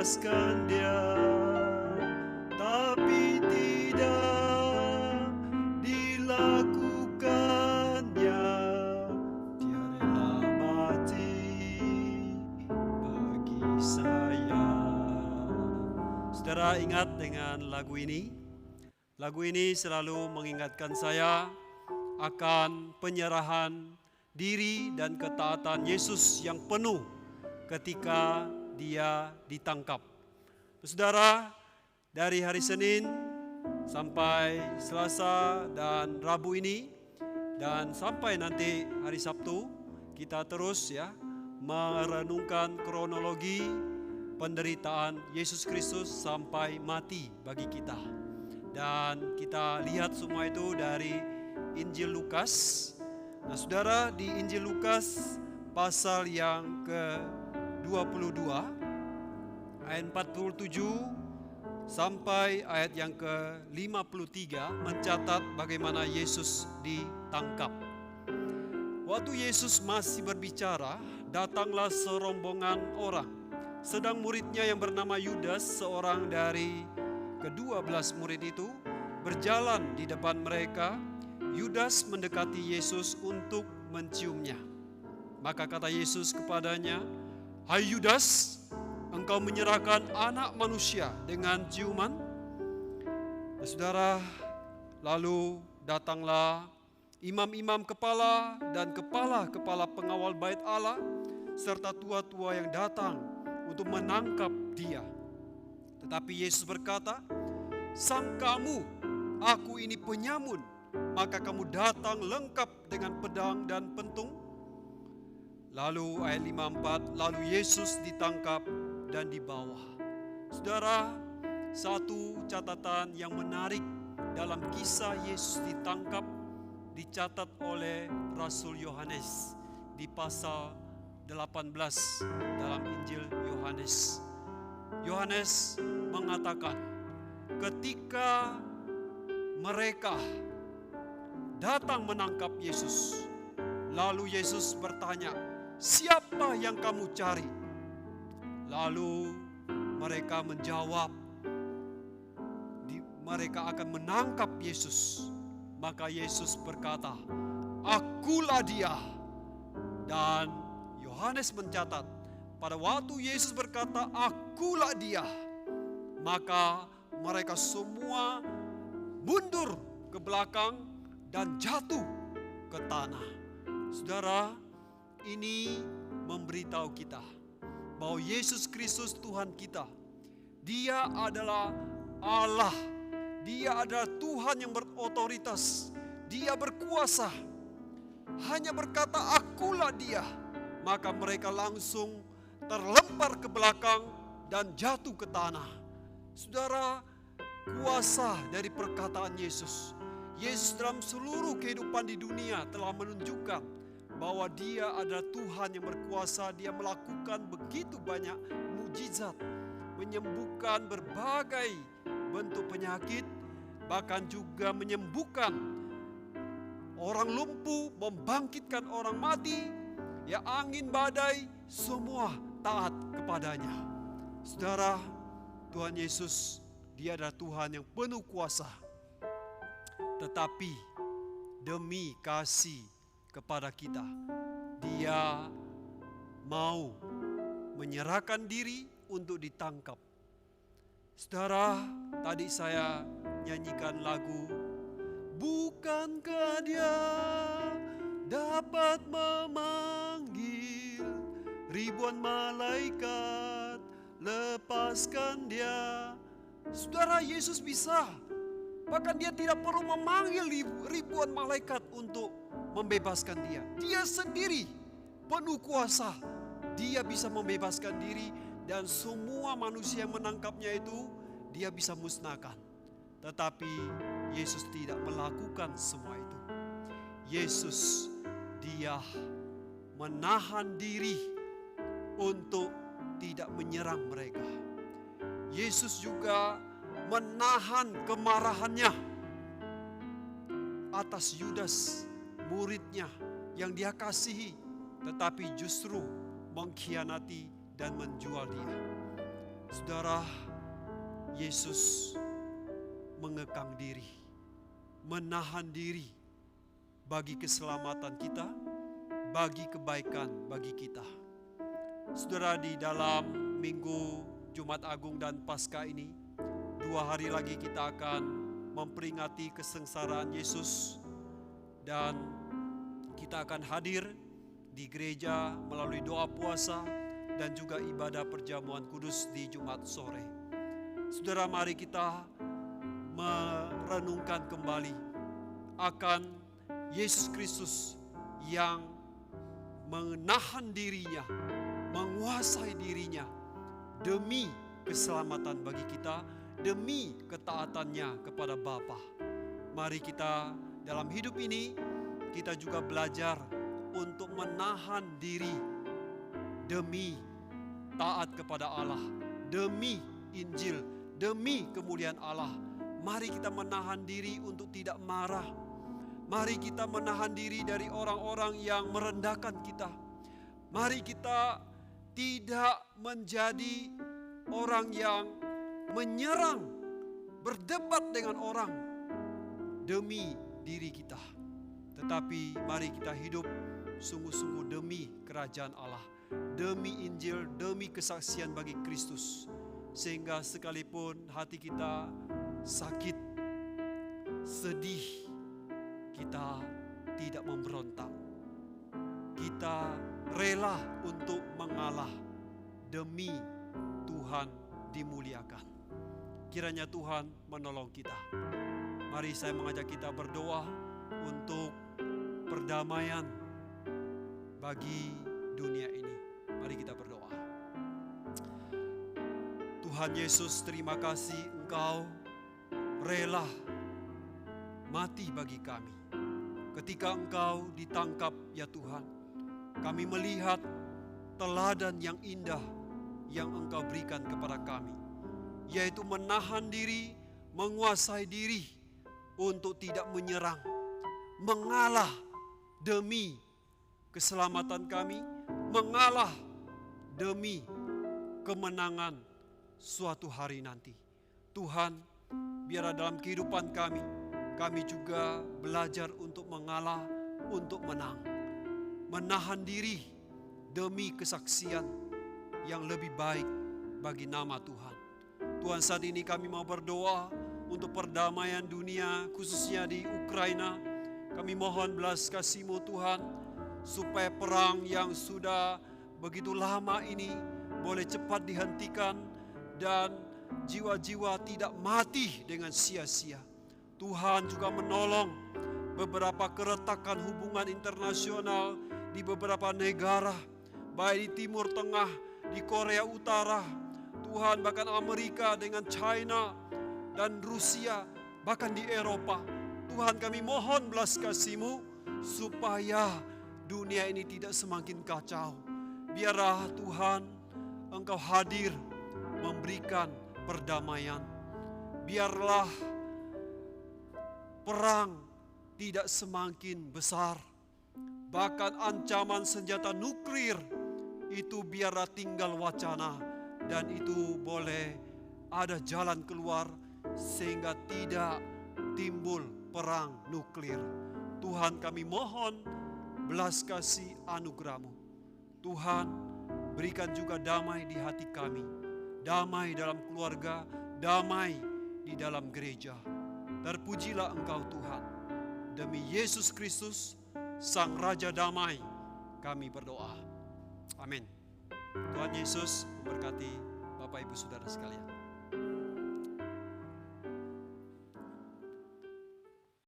lepaskan dia, tapi tidak dilakukannya. Dia rela mati bagi saya. Saudara ingat dengan lagu ini? Lagu ini selalu mengingatkan saya akan penyerahan diri dan ketaatan Yesus yang penuh ketika dia ditangkap. Saudara, dari hari Senin sampai Selasa dan Rabu ini dan sampai nanti hari Sabtu, kita terus merenungkan kronologi penderitaan Yesus Kristus sampai mati bagi kita. Dan kita lihat semua itu dari Injil Lukas. Nah, saudara, di Injil Lukas pasal yang ke-22 ayat 47 sampai ayat yang ke-53 mencatat bagaimana Yesus ditangkap. Waktu Yesus masih berbicara, datanglah serombongan orang. Sedang muridnya yang bernama Yudas, seorang dari ke-12 murid itu, berjalan di depan mereka. Yudas mendekati Yesus untuk menciumnya. Maka kata Yesus kepadanya, "Hai Yudas, engkau menyerahkan anak manusia dengan ciuman?" Nah, saudara, lalu datanglah imam-imam kepala dan kepala-kepala pengawal bait Allah serta tua-tua yang datang untuk menangkap dia. Tetapi Yesus berkata, "Sangkamu aku ini penyamun, maka kamu datang lengkap dengan pedang dan pentung?" Lalu ayat 54, lalu Yesus ditangkap dan dibawa. Saudara, satu catatan yang menarik dalam kisah Yesus ditangkap dicatat oleh Rasul Yohanes di pasal 18 dalam Injil Yohanes. Yohanes mengatakan, ketika mereka datang menangkap Yesus, lalu Yesus bertanya, "Siapa yang kamu cari?" Lalu mereka menjawab, mereka akan menangkap Yesus. Maka Yesus berkata, "Akulah dia." Dan Yohanes mencatat, pada waktu Yesus berkata, "Akulah dia," maka mereka semua mundur ke belakang dan jatuh ke tanah. Saudara, ini memberitahu kita bahwa Yesus Kristus Tuhan kita, Dia adalah Allah. Dia adalah Tuhan yang berotoritas. Dia berkuasa. Hanya berkata, "Akulah dia," maka mereka langsung terlempar ke belakang dan jatuh ke tanah. Saudara, kuasa dari perkataan Yesus. Yesus dalam seluruh kehidupan di dunia telah menunjukkan bahwa dia adalah Tuhan yang berkuasa. Dia melakukan begitu banyak mujizat, menyembuhkan berbagai bentuk penyakit, bahkan juga menyembuhkan orang lumpuh, membangkitkan orang mati, angin badai, semua taat kepadanya. Saudara, Tuhan Yesus, Dia adalah Tuhan yang penuh kuasa. Tetapi demi kasih kepada kita, Dia mau menyerahkan diri untuk ditangkap. Saudara, tadi saya nyanyikan lagu, "Bukankah Dia dapat memanggil ribuan malaikat, lepaskan Dia." Saudara, Yesus bisa. Bahkan Dia tidak perlu memanggil ribuan malaikat untuk membebaskan Dia. Dia sendiri penuh kuasa. Dia bisa membebaskan diri, dan semua manusia yang menangkapnya itu Dia bisa musnahkan. Tetapi Yesus tidak melakukan semua itu. Yesus, Dia menahan diri untuk tidak menyerang mereka. Yesus juga menahan kemarahannya atas Yudas, muridnya yang Dia kasihi, tetapi justru mengkhianati dan menjual Dia. Saudara, Yesus mengekang diri, menahan diri bagi keselamatan kita, bagi kebaikan bagi kita. Saudara, di dalam Minggu Jumat Agung dan Paskah ini, 2 hari lagi kita akan memperingati kesengsaraan Yesus, dan kita akan hadir di gereja melalui doa puasa dan juga ibadah perjamuan kudus di Jumat sore. Saudara, mari kita merenungkan kembali akan Yesus Kristus yang menahan dirinya, menguasai dirinya demi keselamatan bagi kita, demi ketaatannya kepada Bapa. Mari kita dalam hidup ini, kita juga belajar untuk menahan diri demi taat kepada Allah, demi Injil, demi kemuliaan Allah. Mari kita menahan diri untuk tidak marah. Mari kita menahan diri dari orang-orang yang merendahkan kita. Mari kita tidak menjadi orang yang menyerang, berdebat dengan orang demi diri kita. Tetapi mari kita hidup sungguh-sungguh demi kerajaan Allah, demi Injil, demi kesaksian bagi Kristus. Sehingga sekalipun hati kita sakit, sedih, kita tidak memberontak. Kita rela untuk mengalah demi Tuhan dimuliakan. Kiranya Tuhan menolong kita. Mari saya mengajak kita berdoa untuk perdamaian bagi dunia ini. Mari kita berdoa. Tuhan Yesus, terima kasih Engkau rela mati bagi kami. Ketika Engkau ditangkap, ya Tuhan, kami melihat teladan yang indah yang Engkau berikan kepada kami, yaitu menahan diri, menguasai diri untuk tidak menyerang, mengalah demi keselamatan kami, mengalah demi kemenangan suatu hari nanti. Tuhan, biarlah dalam kehidupan kami juga belajar untuk mengalah, untuk menang, menahan diri demi kesaksian yang lebih baik bagi nama Tuhan. Tuhan, saat ini kami mau berdoa untuk perdamaian dunia, khususnya di Ukraina. Kami mohon belas kasih-Mu Tuhan, supaya perang yang sudah begitu lama ini boleh cepat dihentikan dan jiwa-jiwa tidak mati dengan sia-sia. Tuhan juga menolong beberapa keretakan hubungan internasional di beberapa negara, baik di Timur Tengah, di Korea Utara, Tuhan, bahkan Amerika dengan China dan Rusia, bahkan di Eropa. Tuhan, kami mohon belas kasih-Mu supaya dunia ini tidak semakin kacau. Biarlah Tuhan Engkau hadir memberikan perdamaian. Biarlah perang tidak semakin besar. Bahkan ancaman senjata nuklir itu biarlah tinggal wacana, dan itu boleh ada jalan keluar sehingga tidak timbul perang nuklir. Tuhan, kami mohon belas kasih anugerah-Mu. Tuhan, berikan juga damai di hati kami, damai dalam keluarga, damai di dalam gereja. Terpujilah Engkau Tuhan. Demi Yesus Kristus, Sang Raja Damai, kami berdoa. Amin. Tuhan Yesus memberkati Bapak Ibu Saudara sekalian.